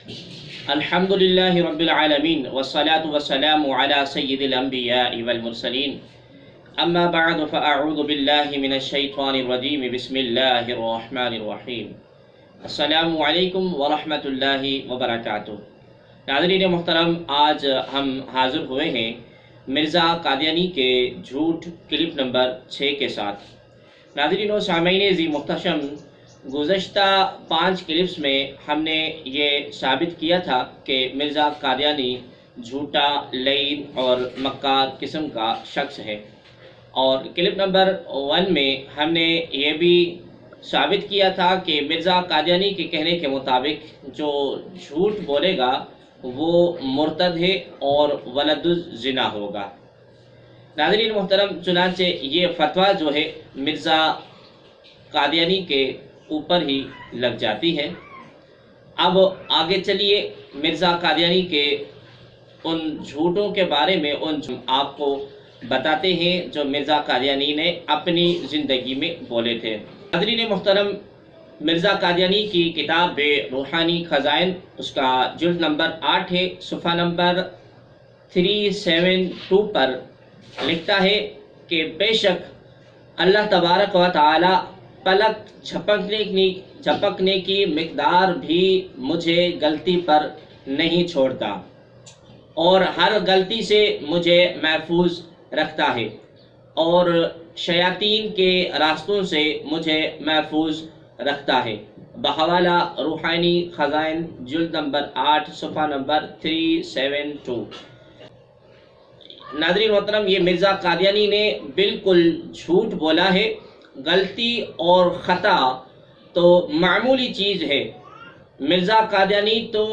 الحمدللہ رب العالمین والصلاة والسلام علی سید الانبیاء والمرسلین اما بعد فاعوذ باللہ من الشیطان الرجیم بسم اللہ الرحمن الرحیم السلام علیکم ورحمۃ اللہ وبرکاتہ۔ ناظرین محترم، آج ہم حاضر ہوئے ہیں مرزا قادیانی کے جھوٹ کلپ نمبر 6 کے ساتھ۔ ناظرین و سامعین ذی محتشم، گزشتہ 5 کلپس میں ہم نے یہ ثابت کیا تھا کہ مرزا قادیانی جھوٹا، لعین اور مکار قسم کا شخص ہے، اور کلپ نمبر 1 میں ہم نے یہ بھی ثابت کیا تھا کہ مرزا قادیانی کے کہنے کے مطابق جو جھوٹ بولے گا وہ مرتد ہے اور ولد الزنا ہوگا۔ ناظرین محترم، چنانچہ یہ فتویٰ جو ہے مرزا قادیانی کے اوپر ہی لگ جاتی ہے۔ اب آگے چلیے، مرزا قادیانی کے ان جھوٹوں کے بارے میں آپ کو بتاتے ہیں جو مرزا قادیانی نے اپنی زندگی میں بولے تھے۔ ناظرین محترم، مرزا قادیانی کی کتاب روحانی خزائن، اس کا جلد نمبر 8 ہے، صفحہ نمبر 372 پر لکھتا ہے کہ بے شک اللہ تبارک و تعالی پلک جھپکنے کی مقدار بھی مجھے غلطی پر نہیں چھوڑتا اور ہر غلطی سے مجھے محفوظ رکھتا ہے اور شیاطین کے راستوں سے مجھے محفوظ رکھتا ہے۔ بحوالہ روحانی خزائن، جلد نمبر 8، صفحہ نمبر 372۔ ناظرین محترم، یہ مرزا قادیانی نے بالکل جھوٹ بولا ہے۔ غلطی اور خطا تو معمولی چیز ہے۔ مرزا قادیانی تو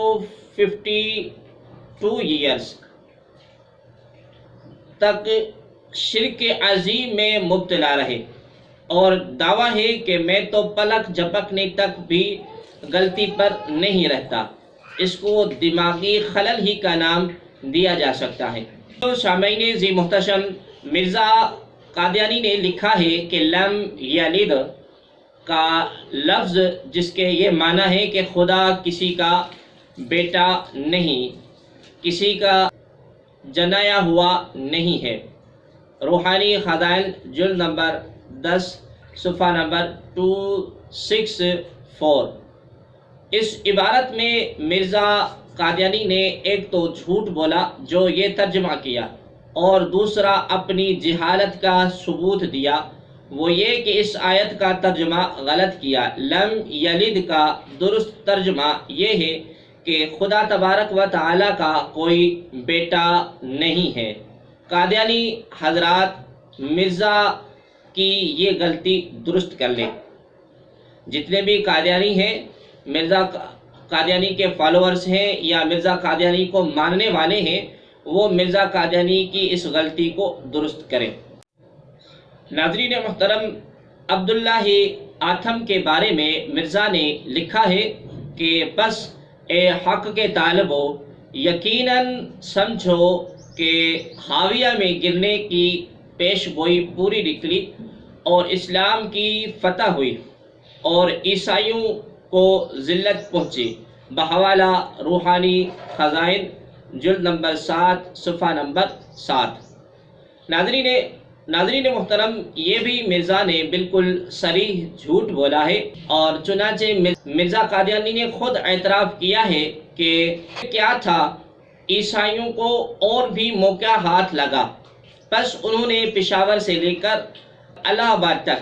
52 ایئرز تک شرک عظیم میں مبتلا رہے اور دعویٰ ہے کہ میں تو پلک جھپکنے تک بھی غلطی پر نہیں رہتا۔ اس کو دماغی خلل ہی کا نام دیا جا سکتا ہے۔ تو سامعین ذی محتشم، مرزا قادیانی نے لکھا ہے کہ لم یلد کا لفظ جس کے یہ معنی ہے کہ خدا کسی کا بیٹا نہیں، کسی کا جنایا ہوا نہیں ہے۔ روحانی خزائن، جلد نمبر 10، صفحہ نمبر 264۔ اس عبارت میں مرزا قادیانی نے ایک تو جھوٹ بولا جو یہ ترجمہ کیا، اور دوسرا اپنی جہالت کا ثبوت دیا، وہ یہ کہ اس آیت کا ترجمہ غلط کیا۔ لم یلد کا درست ترجمہ یہ ہے کہ خدا تبارک و تعالی کا کوئی بیٹا نہیں ہے۔ قادیانی حضرات مرزا کی یہ غلطی درست کر لیں۔ جتنے بھی قادیانی ہیں، مرزا قادیانی کے فالوورز ہیں یا مرزا قادیانی کو ماننے والے ہیں، وہ مرزا قادیانی کی اس غلطی کو درست کریں۔ ناظرین محترم، عبداللہ آتھم کے بارے میں مرزا نے لکھا ہے کہ بس اے حق کے طالبو، یقیناً سمجھو کہ حاویہ میں گرنے کی پیش گوئی پوری نکلی اور اسلام کی فتح ہوئی اور عیسائیوں کو ذلت پہنچی۔ بحوالہ روحانی خزائن، جلد نمبر 7، صفحہ نمبر 7۔ ناظرین محترم، یہ بھی مرزا نے بالکل صریح جھوٹ بولا ہے، اور چنانچہ مرزا قادیانی نے خود اعتراف کیا ہے کہ کیا تھا، عیسائیوں کو اور بھی موقع ہاتھ لگا، بس انہوں نے پشاور سے لے کر الہ آباد تک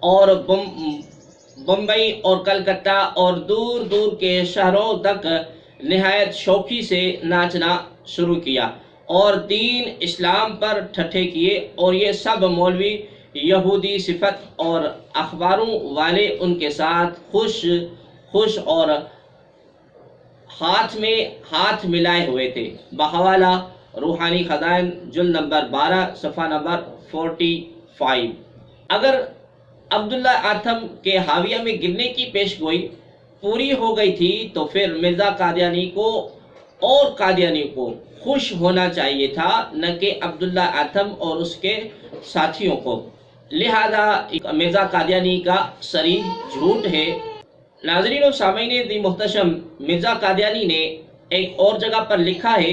اور بمبئی اور کلکتہ اور دور دور کے شہروں تک نہایت شوقی سے ناچنا شروع کیا اور دین اسلام پر ٹھٹھے کیے، اور یہ سب مولوی یہودی صفت اور اخباروں والے ان کے ساتھ خوش اور ہاتھ میں ہاتھ ملائے ہوئے تھے۔ بحوالہ روحانی خزائن، جلد نمبر 12، صفحہ نمبر 45۔ اگر عبداللہ آتھم کے حاویہ میں گرنے کی پیش گوئی پوری ہو گئی تھی تو پھر مرزا قادیانی کو اور قادیانی کو خوش ہونا چاہیے تھا، نہ کہ عبداللہ آتھم اور اس کے ساتھیوں کو۔ لہذا مرزا قادیانی کا صریح جھوٹ ہے۔ नाज़रीन और सामीन दी मुहतशम, मिर्ज़ा कादियानी ने एक और जगह पर लिखा है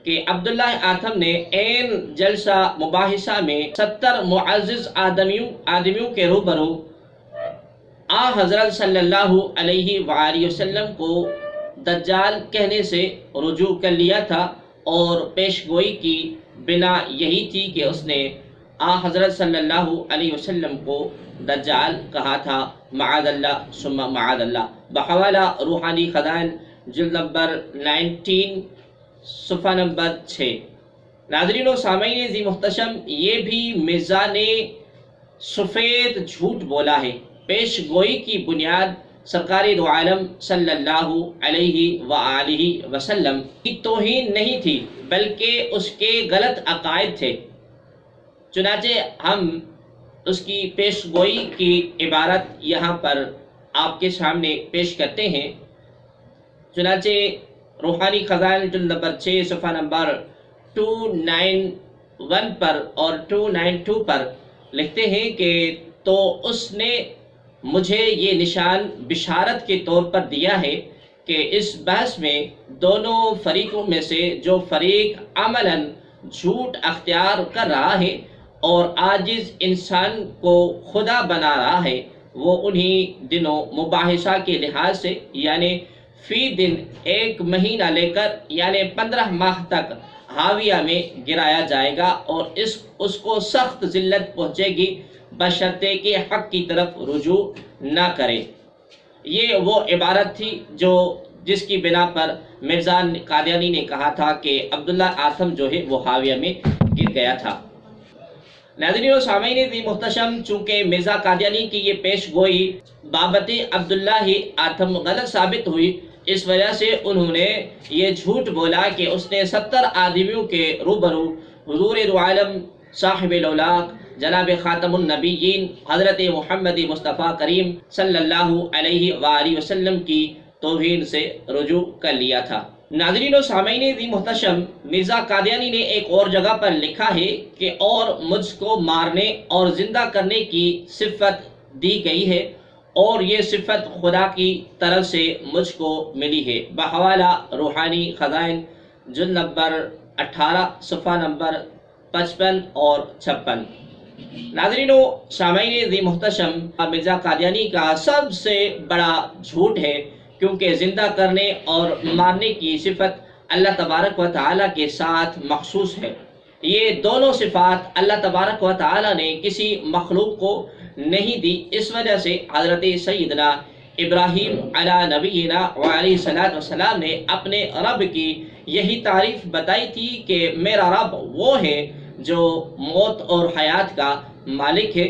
कि अब्दुल्ला आथम ने एन जलसा मुबाहिसा में 70 मुअज़्ज़िज़ आदमियों के रूबरू आ हज़रत सल्लल्लाहु अलैहि वसल्लम को दज्जाल कहने से रुजू कर लिया था, और पेशगोई की बिना यही थी कि उसने आ हज़रत सल्लल्लाहु अलैहि वसल्लम को दज्जाल कहा था। मआदल्लाह सुम्मा मआदल्लाह। बहवाला रूहानी खज़ाइन जिल्द नंबर 19 सफ़ा नंबर 6। नाज़रीन व सामीन ज़ी मुहतशम, ये भी मिर्ज़ा ने सफ़ेद झूठ बोला है। पेशगोई की बुनियाद सरकारी दो आलम सल्लल्लाहु अलैहि वसल्लम की तौहीन नहीं थी, बल्कि उसके गलत अकायद थे। चुनाचे हम उसकी पेशगोई की इबारत यहाँ पर आपके सामने पेश करते हैं। चुनाचे रूहानी खज़ाइन जिल्द नंबर 6 सफ़ा नंबर 291 पर और 292 पर लिखते हैं कि तो उसने मुझे ये निशान बिशारत के तौर पर दिया है कि इस बहस में दोनों फरीकों में से जो फरीक अमलन झूठ अख्तियार कर रहा है और आजिज इंसान को खुदा बना रहा है, वो उन्हीं दिनों मुबाहिसा के लिहाज से यानी फी दिन 1 महीना लेकर यानी 15 माह तक हाविया में गिराया जाएगा और उसको सख्त जिल्लत पहुँचेगी बशर्ते कि हक की तरफ रुजू ना करे। ये वो इबारत थी जिसकी बिना पर मिर्ज़ा कादियानी ने कहा था कि अब्दुल्ला आथम जो है वो हाविया में गिर गया था। नाज़रीन और सामीन दी मुहतशम, चूँकि मिर्ज़ा कादियानी की ये पेश गोई बाबत अब्दुल्ला आथम गलत साबित हुई, इस वजह से उन्होंने ये झूठ बोला कि उसने 70 आदमियों के रूबरू हुज़ूर दो आलम साहिबुल औलाक जनाब खातमुन नबीयीन हज़रत मुहम्मद मुस्तफ़ा करीम सल्लल्लाहु अलैहि वसल्लम की तौहीन से रुजू कर लिया था। नाज़रीन और सामीन दी मुहतशम, मिर्ज़ा कादियानी ने एक और जगह पर लिखा है कि और मुझको मारने और ज़िंदा करने की सिफ़त दी गई है और ये सिफ़त खुदा की तरफ से मुझको मिली है। बहवाला रूहानी खज़ाइन जिल्द नंबर 18 सफ़ा नंबर 55 और 56। नाज़रीनों सामीन दी मुहतशम, मिर्ज़ा कादियानी का सबसे बड़ा झूठ है, क्योंकि ज़िंदा करने और मारने की सिफत अल्लाह तबारक व तआला के साथ मखसूस है। ये दोनों सिफ़ात अल्लाह तबारक व तआला ने किसी मखलूक को नहीं दी। इस वजह से हज़रत सैयदना इब्राहीम अला नबीना व अलैहिस्सलातु वस्सलाम ने अपने रब की यही तारीफ़ बताई थी कि मेरा रब वो है जो मौत और हयात का मालिक है।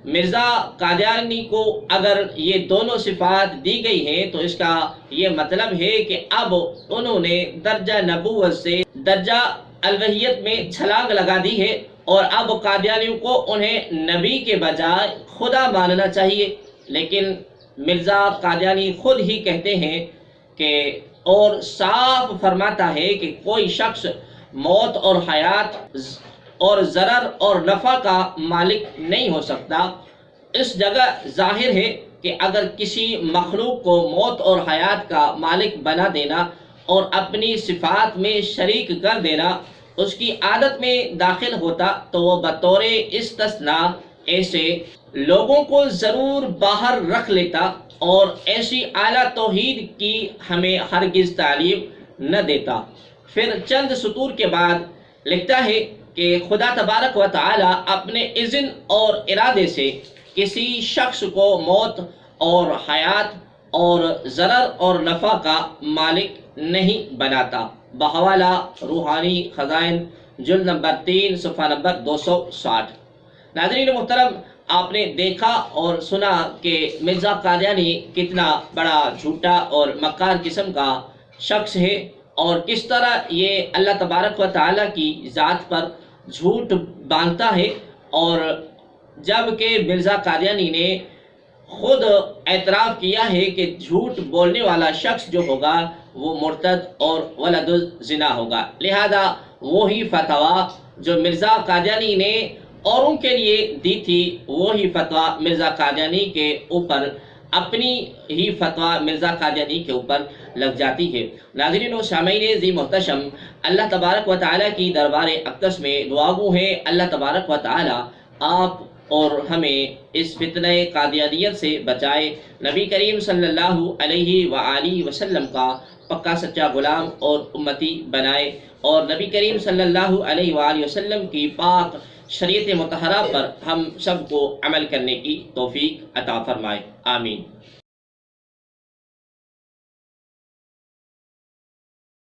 मिर्ज़ा कादियानी को अगर ये दोनों सिफ़ात दी गई हैं तो इसका ये मतलब है कि अब उन्होंने दर्जा नबूवत से दर्जा अलवहियत में छलांग लगा दी है और अब कादियानियों को उन्हें नबी के बजाय खुदा मानना चाहिए। लेकिन मिर्ज़ा कादियानी खुद ही कहते हैं कि और साफ फरमाता है कि कोई शख्स मौत और हयात और ज़रर और नफ़ा का मालिक नहीं हो सकता। इस जगह जाहिर है कि अगर किसी मखलूक को मौत और हयात का मालिक बना देना और अपनी सिफ़ात में शरीक कर देना उसकी आदत में दाखिल होता तो वो बतौर इस्तिस्ना ऐसे लोगों को ज़रूर बाहर रख लेता और ऐसी आला तौहीद की हमें हरगिज़ तालीम न देता। फिर चंद सतूर के बाद लिखता है कि खुदा तबारक व तआला अपने इज़्न और इरादे से किसी शख्स को मौत और हयात और ज़रर और नफ़ा का मालिक नहीं बनाता। बहवाला रूहानी खज़ाइन जिल्द नंबर 3 सफ़ा नंबर 260। नाज़रीन मुहतरम, आपने देखा और सुना कि मिर्ज़ा कादियानी कितना बड़ा झूठा और मक्कार किस्म का शख्स है और किस तरह ये अल्लाह तबारक व तआला की ज़ात पर झूठ बांधता है। और जब कि मिर्ज़ा कादियानी ने खुद एतराफ़ किया है कि झूठ बोलने वाला शख्स जो होगा वो मुर्तद और वलदुल ज़िना होगा, लिहाजा वही फतवा जो मिर्ज़ा कादियानी ने औरों के लिए दी थी वही फतवा मिर्ज़ा कादियानी के ऊपर اپنی ہی فتویٰ مرزا قادیانی کے اوپر لگ جاتی ہے۔ ناظرین و سامعین ذی محتشم، اللہ تبارک و تعالیٰ کی دربار اقدس میں دعا گو ہے اللہ تبارک و تعالیٰ آپ اور ہمیں اس فتنہ قادیانیت سے بچائے، نبی کریم صلی اللہ علیہ وآلہ وسلم کا پکا سچا غلام اور امتی بنائے، اور نبی کریم صلی اللہ علیہ وآلہ وسلم کی پاک شریعت مطہرہ پر ہم سب کو عمل کرنے کی توفیق عطا فرمائے، آمین۔